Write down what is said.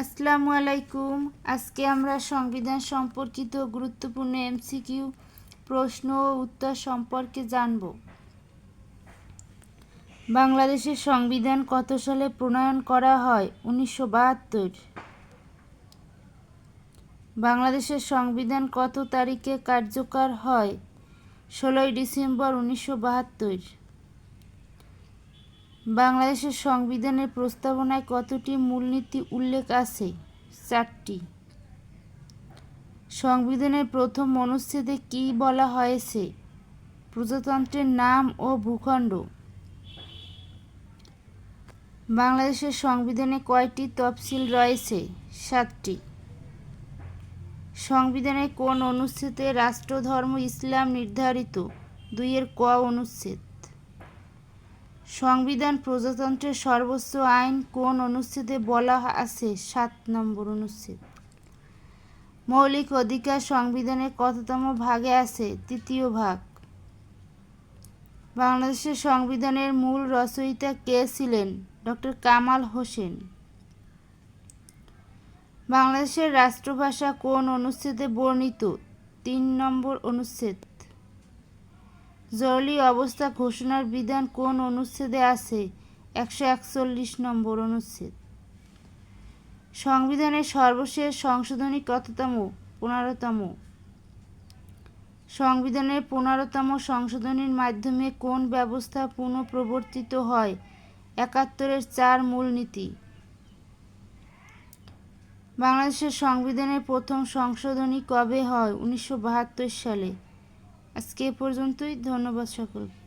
আসসালামু আলাইকুম। আজকে আমরা সংবিধান সম্পর্কিত গুরুত্বপূর্ণ এমসিকিউ প্রশ্ন ও উত্তর সম্পর্কে জানব। বাংলাদেশের সংবিধান কত সালে প্রণয়ন করা হয়? 1972। বাংলাদেশের সংবিধান কত তারিখে কার্যকর হয়? 16 ডিসেম্বর 1972। বাংলাদেশের সংবিধানের প্রস্তাবনায় কতটি মূলনীতি উল্লেখ আছে? 4টি। সংবিধানের প্রথম অনুচ্ছেদে কী বলা হয়েছে? প্রজাতন্ত্রের নাম ও ভূখণ্ড। বাংলাদেশের সংবিধানে কয়টি তফসিল রয়েছে? 7টি। সংবিধানের কোন অনুচ্ছেদে রাষ্ট্রধর্ম ইসলাম নির্ধারিত? 2-এর ক অনুচ্ছেদ। সংবিধান প্রজাতন্ত্রের সর্বোচ্চ আইন কোন অনুচ্ছেদে বলা আছে? 7 নম্বর অনুচ্ছেদ। মৌলিক অধিকার সংবিধানের কততম ভাগে আছে? 3য় ভাগ। বাংলাদেশের সংবিধানের মূল রচয়িতা কে ছিলেন? ডক্টর কামাল হোসেন। বাংলাদেশের রাষ্ট্রভাষা কোন অনুচ্ছেদে বর্ণিত? 3 নম্বর অনুচ্ছেদ। জরুরি অবস্থা ঘোষণার বিধান কোন অনুচ্ছেদে আছে? 141 নম্বর অনুচ্ছেদ। সংবিধানের সর্বশেষ সংশোধনী কততম? 15তম। সংবিধানের 15তম সংশোধনীর মাধ্যমে কোন ব্যবস্থা পুনঃপ্রবর্তিত হয়? 71-এর 4 মূলনীতি। বাংলাদেশের সংবিধানের প্রথম সংশোধনী কবে হয়? 1972 সালে। আজকে এ পর্যন্তই। ধন্যবাদ সকলকে।